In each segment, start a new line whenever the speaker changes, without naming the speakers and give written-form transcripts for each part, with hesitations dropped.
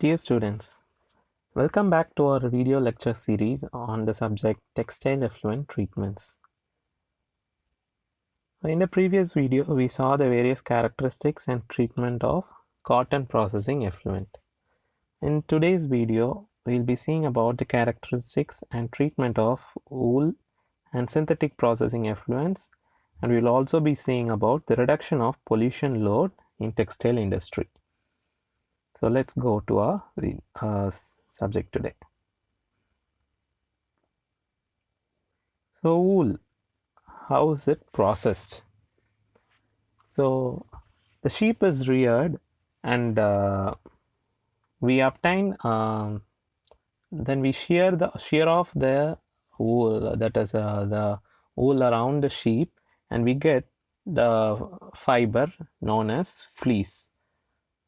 Dear students, welcome back to our video lecture series on the subject textile effluent treatments. In the previous video, we saw the various characteristics and treatment of cotton processing effluent. In today's video, we'll be seeing about the characteristics and treatment of wool and synthetic processing effluents, and we'll also be seeing about the reduction of pollution load in textile industry. So let's go to our subject today. So wool, how is it processed? So the sheep is reared and we obtain then we shear off the wool, that is the wool around the sheep, and we get the fiber known as fleece.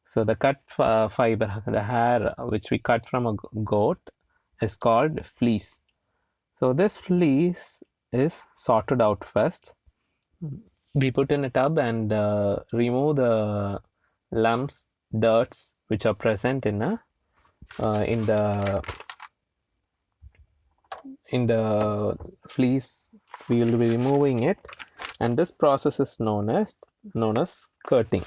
So the cut fiber, the hair which we cut from a goat, is called fleece. So this fleece is sorted out first. We put in a tub and remove the lumps, dirts which are present in the fleece. We will be removing it, and this process is known as skirting.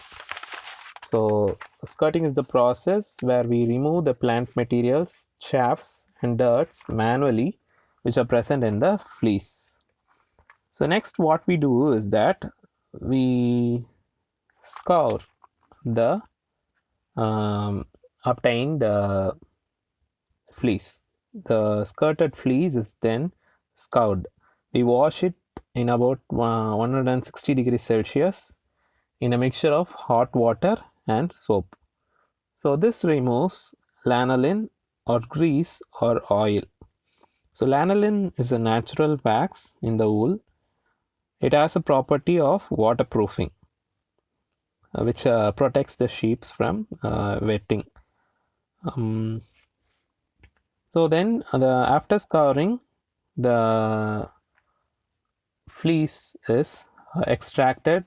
So skirting is the process where we remove the plant materials, chaffs and dirts manually which are present in the fleece. So next what we do is that we scour the obtained fleece. The skirted fleece is then scoured. We wash it in about 160 degrees Celsius in a mixture of hot water and soap. So this removes lanolin or grease or oil. So lanolin is a natural wax in the wool. It has a property of waterproofing, which protects the sheep from wetting. So then after scouring, the fleece is extracted,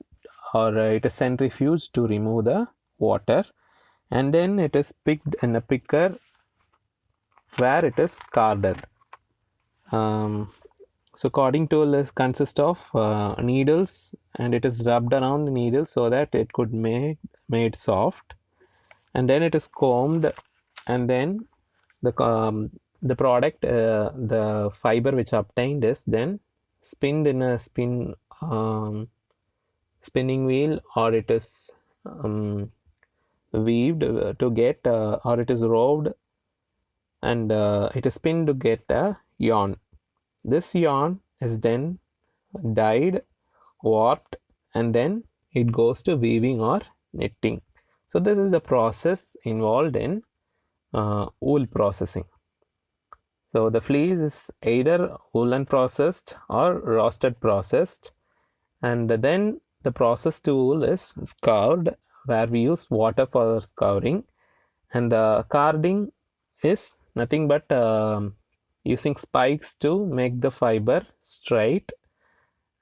or it is centrifuged to remove the water, and then it is picked in a picker where it is carded. So carding tool consists of needles, and it is rubbed around the needle so that it could made soft, and then it is combed, and then the product, the fiber which obtained is then spinned in a spinning wheel, or it is weaved to get or it is roved, and it is spinned to get a yarn. This yarn is then dyed, warped, and then it goes to weaving or knitting. So this is the process involved in wool processing. So the fleece is either woolen processed or roasted processed, and then the processed wool is scoured, where we use water for scouring, and carding is nothing but using spikes to make the fiber straight,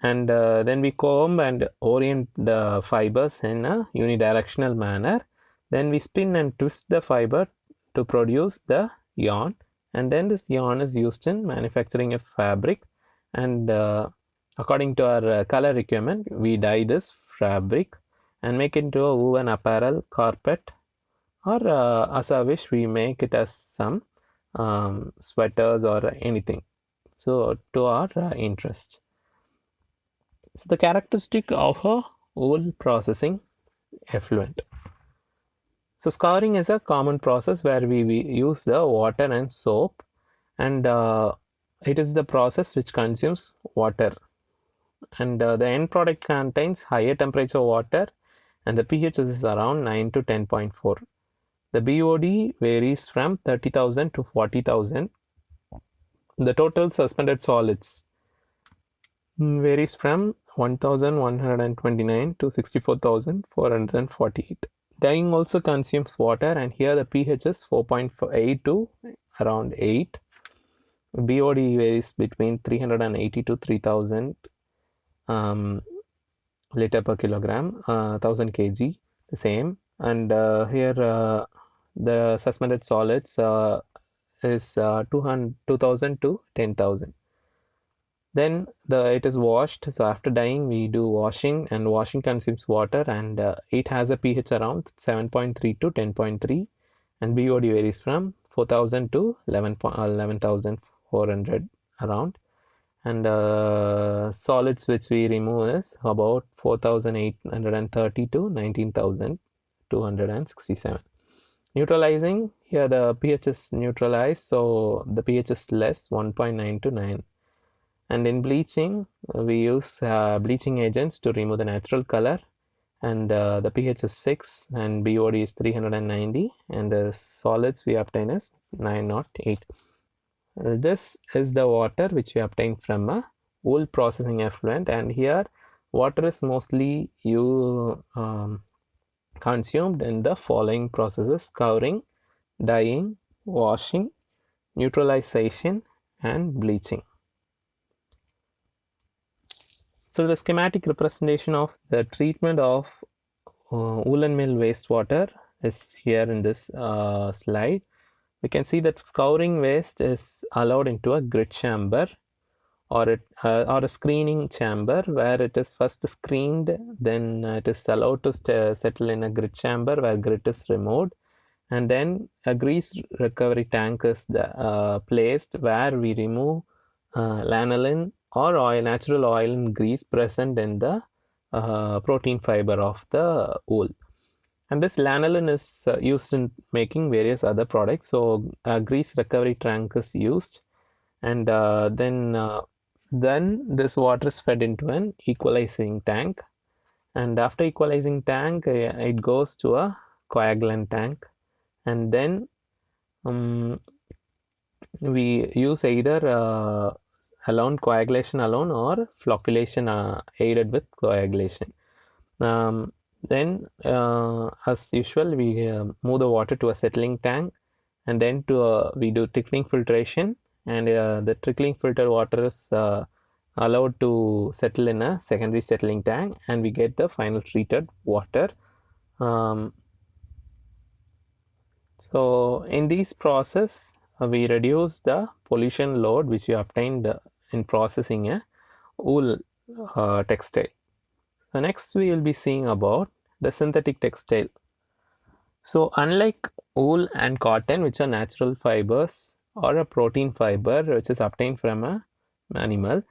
and then we comb and orient the fibers in a unidirectional manner. Then we spin and twist the fiber to produce the yarn, and then this yarn is used in manufacturing a fabric, and according to our color requirement, we dye this fabric and make it into a woven apparel, carpet, or as I wish, we make it as some sweaters or anything, so to our interest. So the characteristic of a wool processing effluent. So scouring is a common process where we use the water and soap, and it is the process which consumes water, and the end product contains higher temperature water, and the pH is around 9 to 10.4. The BOD varies from 30,000 to 40,000. The total suspended solids varies from 1,129 to 64,448. Dyeing also consumes water, and here the pH is 4.8 to around 8. BOD varies between 380 to 3,000 liter per kilogram, 1000 kg, the same. And here the suspended solids is 2000 to 10,000. Then it is washed. So after dyeing, we do washing, and washing consumes water, and it has a pH around 7.3 to 10.3, and BOD varies from 4,000 to 11,400 around. And solids which we remove is about 4,830 to 19,267. Neutralizing, here the pH is neutralized, so the pH is less, 1.9 to 9. And in bleaching, we use bleaching agents to remove the natural color, and the pH is 6 and BOD is 390, and the solids we obtain is 908. This is the water which we obtain from a wool processing effluent, and here water is mostly consumed in the following processes: scouring, dyeing, washing, neutralization, and bleaching. So the schematic representation of the treatment of woolen mill wastewater is here in this slide. We can see that scouring waste is allowed into a grit chamber or a screening chamber, where it is first screened, then it is allowed to settle in a grit chamber where grit is removed, and then a grease recovery tank is placed where we remove lanolin or oil, natural oil and grease present in the protein fiber of the wool. And this lanolin is used in making various other products. So a grease recovery tank is used, and then this water is fed into an equalizing tank, and after equalizing tank it goes to a coagulant tank, and then we use either alone coagulation alone or flocculation aided with coagulation. Then as usual, we move the water to a settling tank, and then we do trickling filtration, and the trickling filtered water is allowed to settle in a secondary settling tank, and we get the final treated water. So in this process, we reduce the pollution load which we obtained in processing a wool textile. So next we will be seeing about the synthetic textile. So unlike wool and cotton, which are natural fibers or a protein fiber which is obtained from an animal,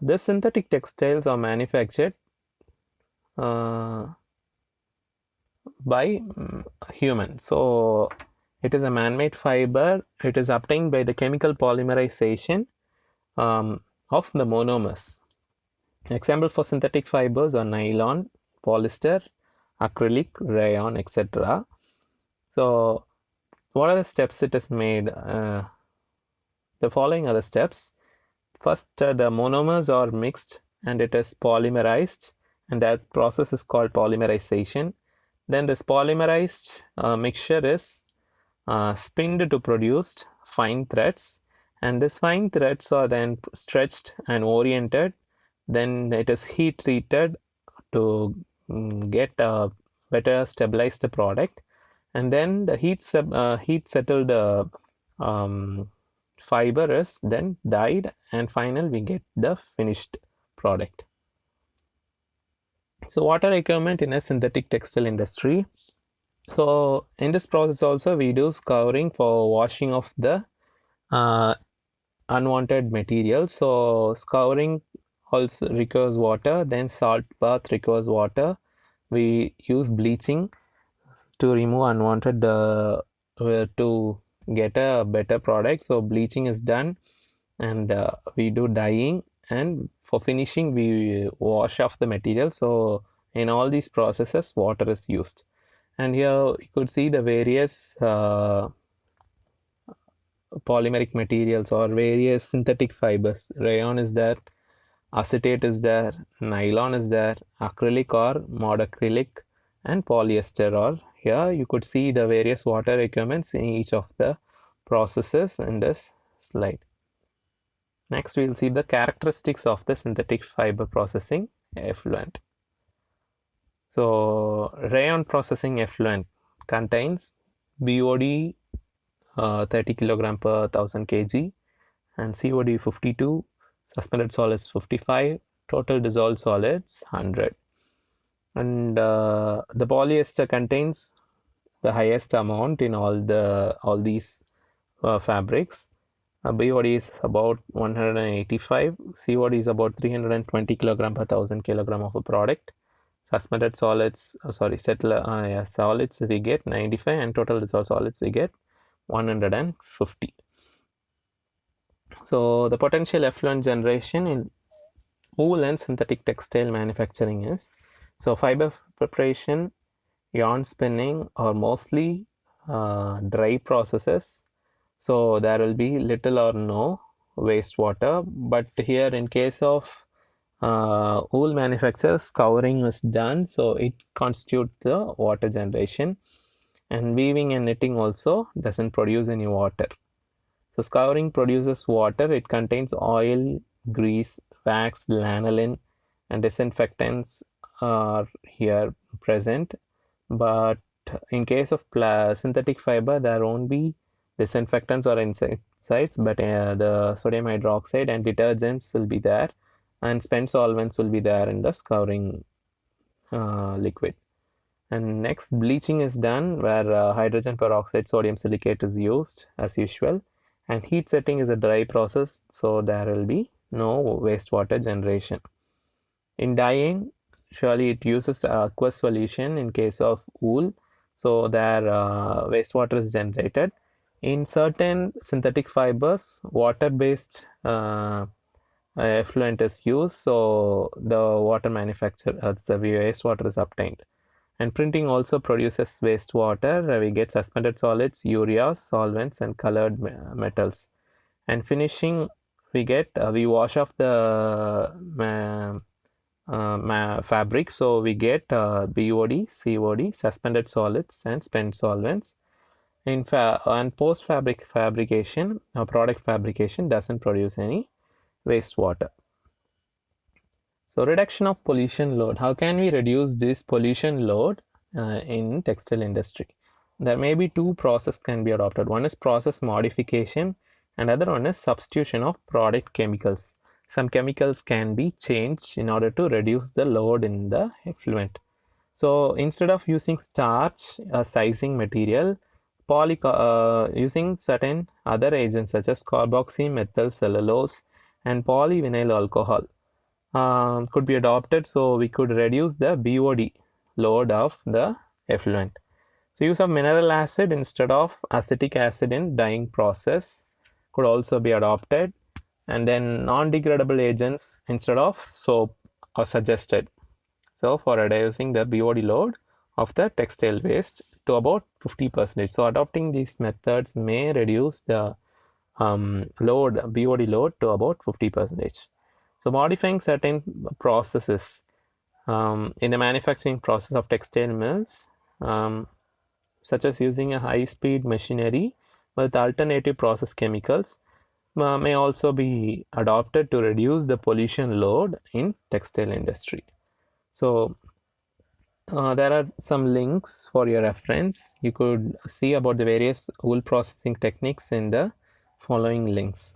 the synthetic textiles are manufactured by human. So it is a man-made fiber. It is obtained by the chemical polymerization of the monomers. Example for synthetic fibers are nylon, polyester, acrylic, rayon, etc. So what are the steps it is made? The following are the steps. First, the monomers are mixed and it is polymerized, and that process is called polymerization. Then this polymerized mixture is spinned to produce fine threads, and these fine threads are then stretched and oriented. Then it is heat treated to get a better stabilized product, and then the heat settled fiber is then dyed, and finally we get the finished product. So water requirement in a synthetic textile industry. So in this process also we do scouring for washing of the unwanted materials. So scouring also requires water, then salt bath requires water. We use bleaching to remove unwanted to get a better product. So bleaching is done, and we do dyeing, and for finishing we wash off the material. So in all these processes water is used. And here you could see the various polymeric materials or various synthetic fibers. Rayon is there, acetate is there, nylon is there, acrylic or mod acrylic, and polyester are here. You could see the various water requirements in each of the processes in this slide. Next we will see the characteristics of the synthetic fiber processing effluent. So rayon processing effluent contains BOD 30 kilogram per 1000 kg, and COD 52, suspended solids 55, total dissolved solids 100. And the polyester contains the highest amount in all these fabrics. BOD is about 185, COD is about 320 kilogram per 1000 kilogram of a product. Suspended solids, solids we get 95, and total dissolved solids we get 150. So the potential effluent generation in wool and synthetic textile manufacturing is, so fiber preparation, yarn spinning are mostly dry processes, so there will be little or no wastewater. But here in case of wool manufacture, scouring is done, so it constitutes the water generation. And weaving and knitting also doesn't produce any water. So scouring produces water. It contains oil, grease, wax, lanolin, and disinfectants are here present. But in case of synthetic fiber, there won't be disinfectants or insecticides, but the sodium hydroxide and detergents will be there, and spent solvents will be there in the scouring liquid. And next, bleaching is done, where hydrogen peroxide, sodium silicate is used as usual. And heat setting is a dry process, so there will be no wastewater generation. In dyeing, surely it uses aqueous solution in case of wool, so there wastewater is generated. In certain synthetic fibers, water-based effluent is used, so the water manufacture, the wastewater is obtained. And printing also produces wastewater. We get suspended solids, urea, solvents, and colored metals. And finishing, we get we wash off the fabric, so we get BOD, COD, suspended solids, and spent solvents. And post fabrication, product fabrication doesn't produce any wastewater. So reduction of pollution load. How can we reduce this pollution load in textile industry? There may be two processes can be adopted. One is process modification, and other one is substitution of product chemicals. Some chemicals can be changed in order to reduce the load in the effluent. So instead of using starch, a sizing material, using certain other agents such as carboxymethyl cellulose and polyvinyl alcohol could be adopted, so we could reduce the BOD load of the effluent. So use of mineral acid instead of acetic acid in dyeing process could also be adopted, and then non-degradable agents instead of soap are suggested. So for reducing the BOD load of the textile waste to about 50%. So adopting these methods may reduce the BOD load to about 50%. So modifying certain processes in the manufacturing process of textile mills, such as using a high-speed machinery with alternative process chemicals, may also be adopted to reduce the pollution load in textile industry. So there are some links for your reference. You could see about the various wool processing techniques in the following links.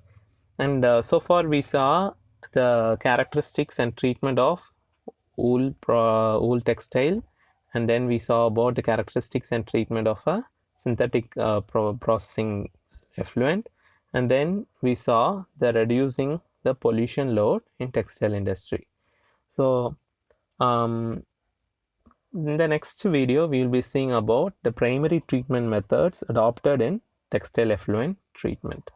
And so far we saw the characteristics and treatment of wool textile, and then we saw about the characteristics and treatment of a synthetic processing effluent, and then we saw the reducing the pollution load in textile industry. So in the next video we will be seeing about the primary treatment methods adopted in textile effluent treatment.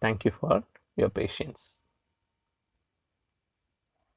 Thank you for your patience.